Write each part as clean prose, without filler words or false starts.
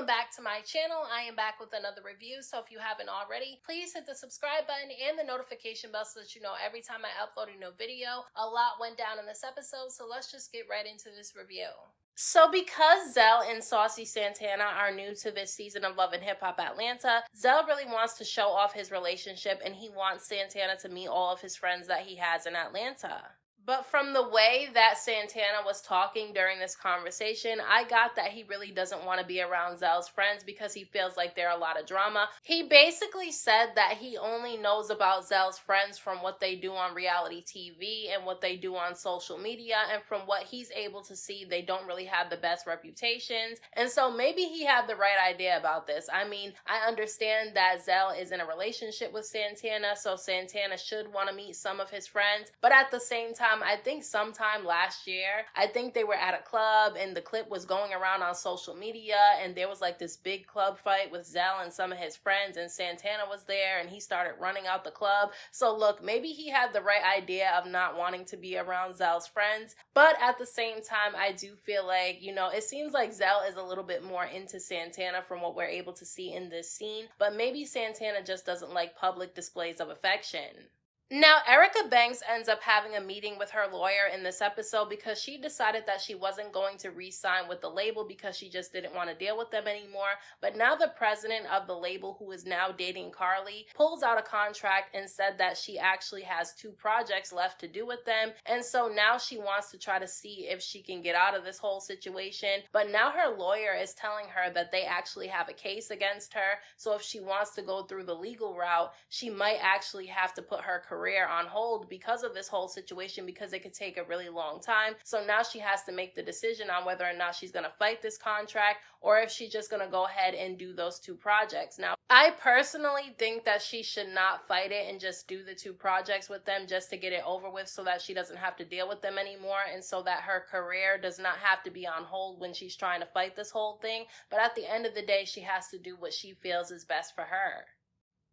back to my channel. I am back with another review, so if you haven't already, please hit the subscribe button and the notification bell so that you know every time I upload a new video. A lot went down in this episode, so let's just get right into this review. So because Zel and Saucy Santana are new to this season of Love and Hip Hop Atlanta, Zel really wants to show off his relationship and he wants Santana to meet all of his friends that he has in Atlanta. But from the way that Santana was talking during this conversation, I got that he really doesn't want to be around Zel's friends because he feels like there are a lot of drama. He basically said that he only knows about Zel's friends from what they do on reality TV and what they do on social media, and from what he's able to see, they don't really have the best reputations. And so maybe he had the right idea about this. I mean, I understand that Zel is in a relationship with Santana, so Santana should want to meet some of his friends, but at the same time, I think sometime last year, I think they were at a club and the clip was going around on social media and there was like this big club fight with Zel and some of his friends, and Santana was there and he started running out the club. So look, maybe he had the right idea of not wanting to be around Zel's friends, but at the same time, I do feel like, it seems like Zel is a little bit more into Santana from what we're able to see in this scene, but maybe Santana just doesn't like public displays of affection. Now, Erica Banks ends up having a meeting with her lawyer in this episode because she decided that she wasn't going to re-sign with the label because she just didn't want to deal with them anymore. But now the president of the label, who is now dating Carly, pulls out a contract and said that she actually has 2 projects left to do with them. And so now she wants to try to see if she can get out of this whole situation. But now her lawyer is telling her that they actually have a case against her. So if she wants to go through the legal route, she might actually have to put her career on hold because of this whole situation, because it could take a really long time. So now she has to make the decision on whether or not she's going to fight this contract or if she's just going to go ahead and do those 2 projects. Now, I personally think that she should not fight it and just do the 2 projects with them just to get it over with so that she doesn't have to deal with them anymore and so that her career does not have to be on hold when she's trying to fight this whole thing. But at the end of the day, she has to do what she feels is best for her.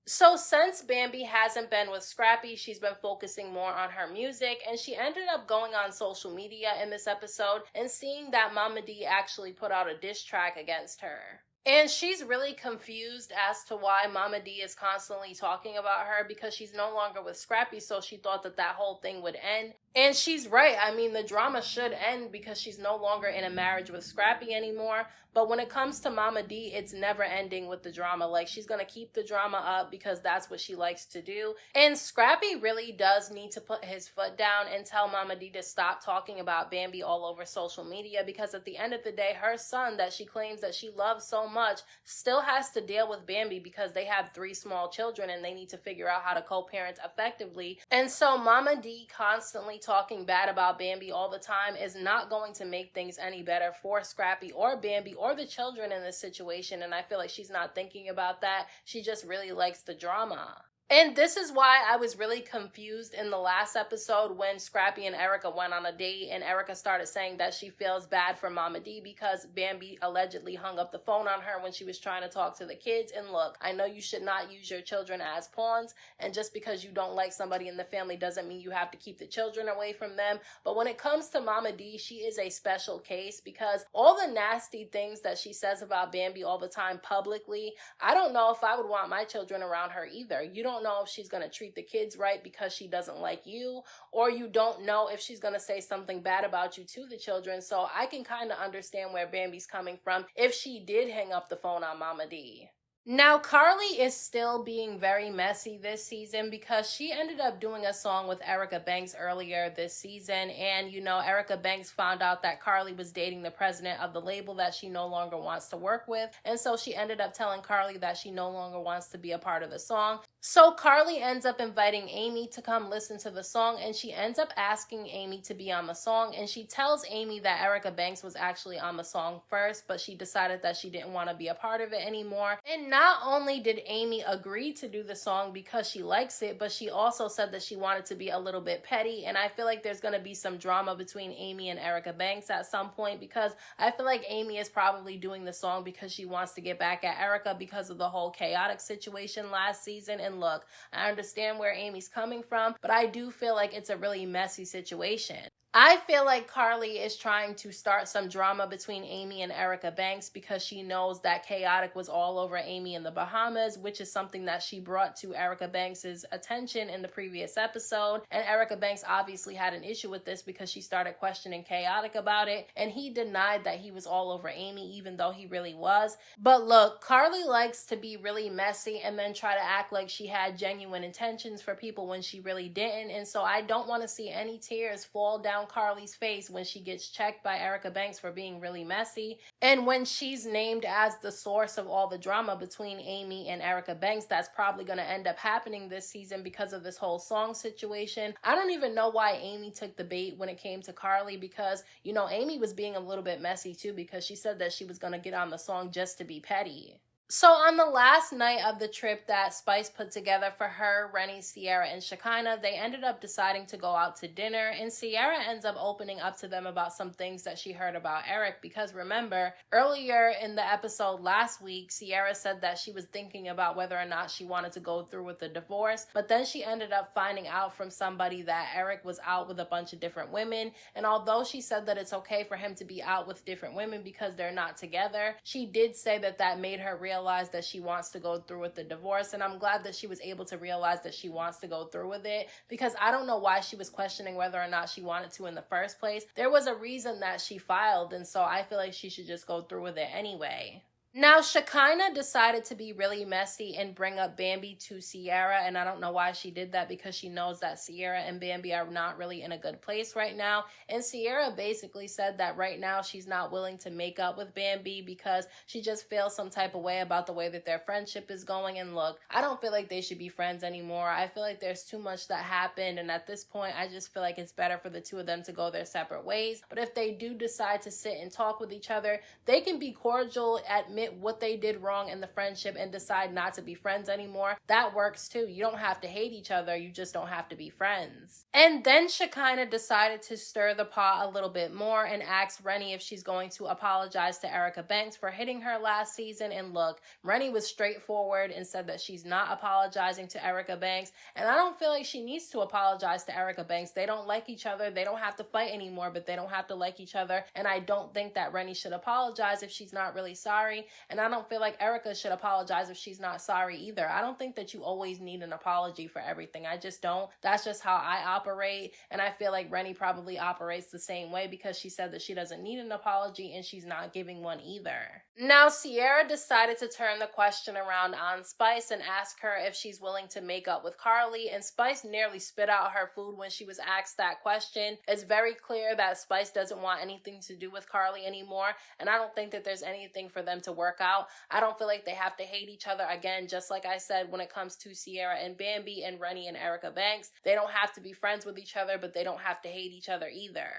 So since Bambi hasn't been with Scrappy, she's been focusing more on her music, and she ended up going on social media in this episode and seeing that Momma D actually put out a diss track against her. And she's really confused as to why Momma D is constantly talking about her because she's no longer with Scrappy, so she thought that that whole thing would end. And she's right. I mean, the drama should end because she's no longer in a marriage with Scrappy anymore. But when it comes to Momma D, it's never ending with the drama. Like, she's going to keep the drama up because that's what she likes to do. And Scrappy really does need to put his foot down and tell Momma D to stop talking about Bambi all over social media, because at the end of the day, her son that she claims that she loves so much still has to deal with Bambi because they have 3 small children and they need to figure out how to co-parent effectively. And so Momma D constantly talking bad about Bambi all the time is not going to make things any better for Scrappy or Bambi or the children in this situation, and I feel like she's not thinking about that. She just really likes the drama. And this is why I was really confused in the last episode when Scrappy and Erica went on a date and Erica started saying that she feels bad for Momma D because Bambi allegedly hung up the phone on her when she was trying to talk to the kids. And look, I know you should not use your children as pawns, and just because you don't like somebody in the family doesn't mean you have to keep the children away from them. But when it comes to Momma D, she is a special case because all the nasty things that she says about Bambi all the time publicly, I don't know if I would want my children around her either. You don't know if she's going to treat the kids right because she doesn't like you, or you don't know if she's going to say something bad about you to the children. So I can kind of understand where Bambi's coming from if she did hang up the phone on Momma D. Now, Carly is still being very messy this season because she ended up doing a song with Erica Banks earlier this season. And, Erica Banks found out that Carly was dating the president of the label that she no longer wants to work with. And so she ended up telling Carly that she no longer wants to be a part of the song. So Carly ends up inviting Amy to come listen to the song, and she ends up asking Amy to be on the song, and she tells Amy that Erica Banks was actually on the song first, but she decided that she didn't want to be a part of it anymore. And not only did Amy agree to do the song because she likes it, but she also said that she wanted to be a little bit petty, and I feel like there's going to be some drama between Amy and Erica Banks at some point because I feel like Amy is probably doing the song because she wants to get back at Erica because of the whole chaotic situation last season. And look, I understand where Amy's coming from, but I do feel like it's a really messy situation. I feel like Carly is trying to start some drama between Amy and Erica Banks because she knows that Chaotic was all over Amy in the Bahamas, which is something that she brought to Erica Banks' attention in the previous episode. And Erica Banks obviously had an issue with this because she started questioning Chaotic about it, and he denied that he was all over Amy, even though he really was. But look, Carly likes to be really messy and then try to act like she had genuine intentions for people when she really didn't. And so I don't want to see any tears fall down Carly's face when she gets checked by Erica Banks for being really messy. And when she's named as the source of all the drama between Amy and Erica Banks, that's probably going to end up happening this season because of this whole song situation. I don't even know why Amy took the bait when it came to Carly because, you know, Amy was being a little bit messy too because she said that she was going to get on the song just to be petty. So on the last night of the trip that Spice put together for her, Rennie, Sierra, and Shekinah, they ended up deciding to go out to dinner, and Sierra ends up opening up to them about some things that she heard about Eric, because remember, earlier in the episode last week, Sierra said that she was thinking about whether or not she wanted to go through with the divorce, but then she ended up finding out from somebody that Eric was out with a bunch of different women, and although she said that it's okay for him to be out with different women because they're not together, she did say that that made her realize that she wants to go through with the divorce, and I'm glad that she was able to realize that she wants to go through with it, because I don't know why she was questioning whether or not she wanted to in the first place. There was a reason that she filed, and so I feel like she should just go through with it anyway. Now, Shekinah decided to be really messy and bring up Bambi to Sierra, and I don't know why she did that because she knows that Sierra and Bambi are not really in a good place right now, and Sierra basically said that right now she's not willing to make up with Bambi because she just feels some type of way about the way that their friendship is going. And look, I don't feel like they should be friends anymore. I feel like there's too much that happened, and at this point, I just feel like it's better for the two of them to go their separate ways. But if they do decide to sit and talk with each other, they can be cordial, admit what they did wrong in the friendship, and decide not to be friends anymore. That works too. You don't have to hate each other, you just don't have to be friends. And then Shekinah decided to stir the pot a little bit more and asked Rennie if she's going to apologize to Erica Banks for hitting her last season. And look, Rennie was straightforward and said that she's not apologizing to Erica Banks, and I don't feel like she needs to apologize to Erica Banks. They don't like each other. They don't have to fight anymore, but they don't have to like each other, and I don't think that Rennie should apologize if she's not really sorry. And I don't feel like Erica should apologize if she's not sorry either. I don't think that you always need an apology for everything. I just don't. That's just how I operate. And I feel like Rennie probably operates the same way because she said that she doesn't need an apology and she's not giving one either. Now, Sierra decided to turn the question around on Spice and ask her if she's willing to make up with Carly. And Spice nearly spit out her food when she was asked that question. It's very clear that Spice doesn't want anything to do with Carly anymore. And I don't think that there's anything for them to work out. I don't feel like they have to hate each other. Again, just like I said, when it comes to Sierra and Bambi and Rennie and Erica Banks, they don't have to be friends with each other, but they don't have to hate each other either.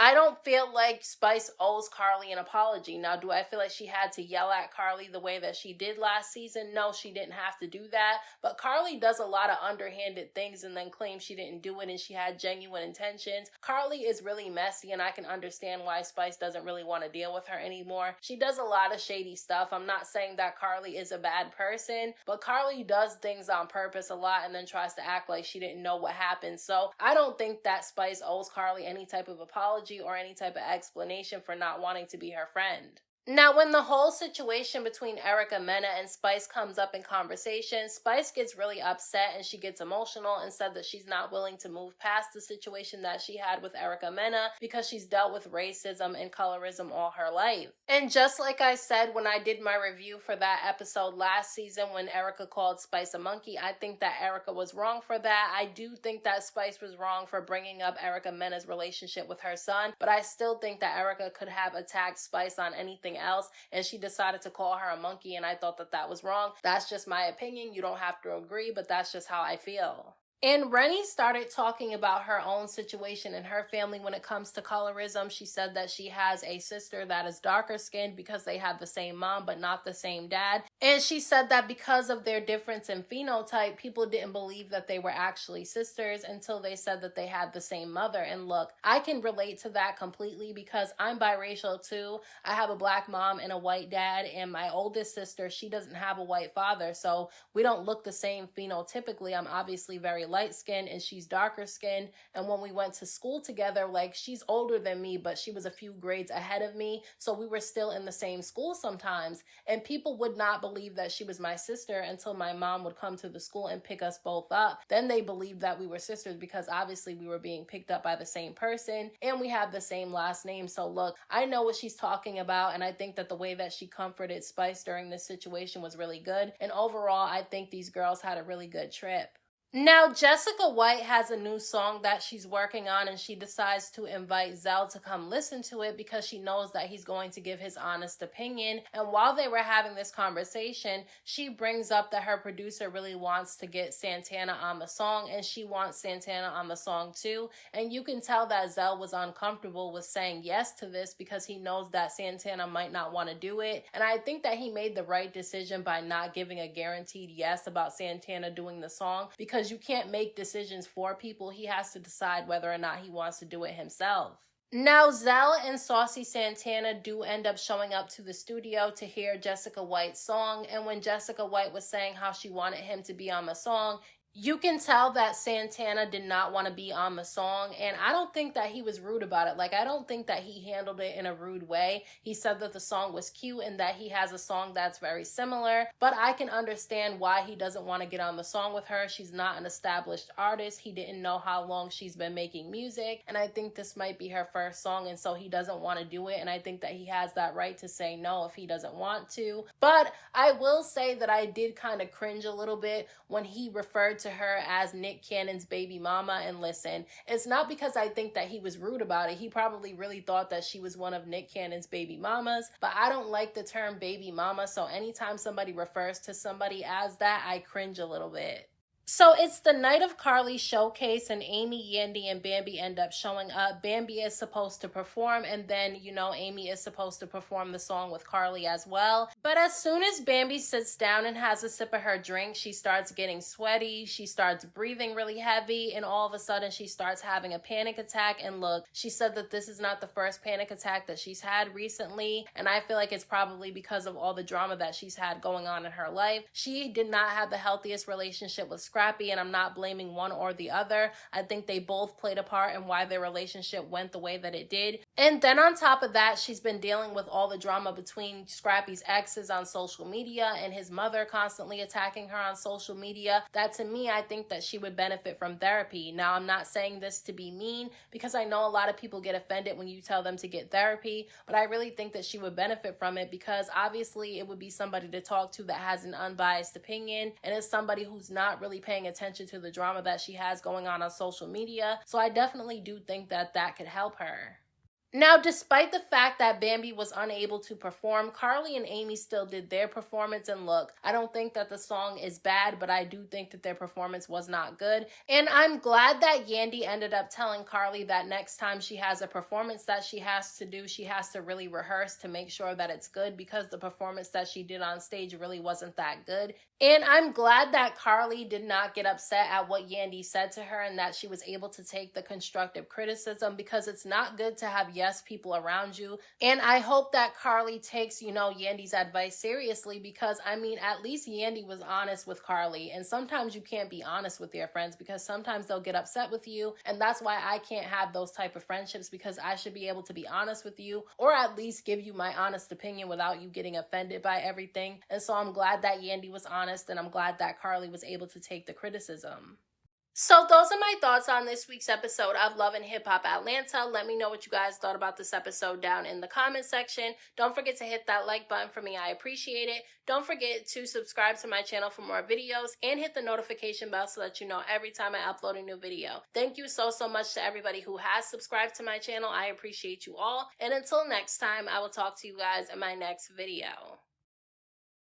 I don't feel like Spice owes Carly an apology. Now, do I feel like she had to yell at Carly the way that she did last season? No, she didn't have to do that. But Carly does a lot of underhanded things and then claims she didn't do it and she had genuine intentions. Carly is really messy, and I can understand why Spice doesn't really want to deal with her anymore. She does a lot of shady stuff. I'm not saying that Carly is a bad person, but Carly does things on purpose a lot and then tries to act like she didn't know what happened. So I don't think that Spice owes Carly any type of apology or any type of explanation for not wanting to be her friend. Now, when the whole situation between Erica Mena and Spice comes up in conversation, Spice gets really upset and she gets emotional and said that she's not willing to move past the situation that she had with Erica Mena because she's dealt with racism and colorism all her life. And just like I said when I did my review for that episode last season when Erica called Spice a monkey, I think that Erica was wrong for that. I do think that Spice was wrong for bringing up Erica Mena's relationship with her son, but I still think that Erica could have attacked Spice on anything else, and she decided to call her a monkey, and I thought that that was wrong. That's just my opinion. You don't have to agree, but that's just how I feel. And Rennie started talking about her own situation in her family when it comes to colorism. She said that she has a sister that is darker skinned because they have the same mom but not the same dad. And she said that because of their difference in phenotype, people didn't believe that they were actually sisters until they said that they had the same mother. And look, I can relate to that completely because I'm biracial too. I have a black mom and a white dad, and my oldest sister, she doesn't have a white father, so we don't look the same phenotypically. I'm obviously very light skinned and she's darker skinned. And when we went to school together, like, she's older than me, but she was a few grades ahead of me. So we were still in the same school sometimes. And people would not believe that she was my sister until my mom would come to the school and pick us both up. Then they believed that we were sisters because obviously we were being picked up by the same person and we have the same last name. So look, I know what she's talking about, and I think that the way that she comforted Spice during this situation was really good. And overall, I think these girls had a really good trip. Now, Jessica White has a new song that she's working on, and she decides to invite Zel to come listen to it because she knows that he's going to give his honest opinion. And while they were having this conversation, she brings up that her producer really wants to get Santana on the song, and she wants Santana on the song too. And you can tell that Zel was uncomfortable with saying yes to this because he knows that Santana might not want to do it. And I think that he made the right decision by not giving a guaranteed yes about Santana doing the song, because you can't make decisions for people. He has to decide whether or not he wants to do it himself. Now, Zel and Saucy Santana do end up showing up to the studio to hear Jessica White's song, and when Jessica White was saying how she wanted him to be on the song, you can tell that Santana did not want to be on the song, and I don't think that he was rude about it. Like, I don't think that he handled it in a rude way. He said that the song was cute and that he has a song that's very similar, but I can understand why he doesn't want to get on the song with her. She's not an established artist. He didn't know how long she's been making music, and I think this might be her first song, and so he doesn't want to do it, and I think that he has that right to say no if he doesn't want to. But I will say that I did kind of cringe a little bit when he referred to her as Nick Cannon's baby mama. And listen, it's not because I think that he was rude about it. He probably really thought that she was one of Nick Cannon's baby mamas, but I don't like the term baby mama, so anytime somebody refers to somebody as that, I cringe a little bit. So it's the night of Carly's showcase, and Amy, Yandy, and Bambi end up showing up. Bambi is supposed to perform, and then, Amy is supposed to perform the song with Carly as well. But as soon as Bambi sits down and has a sip of her drink, she starts getting sweaty, she starts breathing really heavy, and all of a sudden she starts having a panic attack. And look, she said that this is not the first panic attack that she's had recently, and I feel like it's probably because of all the drama that she's had going on in her life. She did not have the healthiest relationship with Scrappy, and I'm not blaming one or the other. I think they both played a part in why their relationship went the way that it did. And then on top of that, she's been dealing with all the drama between Scrappy's exes on social media and his mother constantly attacking her on social media. That, to me, I think that she would benefit from therapy. Now, I'm not saying this to be mean, because I know a lot of people get offended when you tell them to get therapy, but I really think that she would benefit from it, because obviously it would be somebody to talk to that has an unbiased opinion, and is somebody who's not really paying attention to the drama that she has going on social media. So I definitely do think that that could help her. Now, despite the fact that Bambi was unable to perform, Carly and Amy still did their performance, and look, I don't think that the song is bad, but I do think that their performance was not good. And I'm glad that Yandy ended up telling Carly that next time she has a performance that she has to do, she has to really rehearse to make sure that it's good, because the performance that she did on stage really wasn't that good. And I'm glad that Carly did not get upset at what Yandy said to her, and that she was able to take the constructive criticism, because it's not good to have yes people around you. And I hope that Carly takes, Yandy's advice seriously, because I mean, at least Yandy was honest with Carly. And sometimes you can't be honest with your friends, because sometimes they'll get upset with you. And that's why I can't have those type of friendships, because I should be able to be honest with you, or at least give you my honest opinion without you getting offended by everything. And so I'm glad that Yandy was honest, and I'm glad that Carly was able to take the criticism. So those are my thoughts on this week's episode of Love and Hip Hop Atlanta. Let me know what you guys thought about this episode down in the comment section. Don't forget to hit that like button for me. I appreciate it. Don't forget to subscribe to my channel for more videos, and hit the notification bell so that you know every time I upload a new video. Thank you so much to everybody who has subscribed to my channel. I appreciate you all. And until next time, I will talk to you guys in my next video.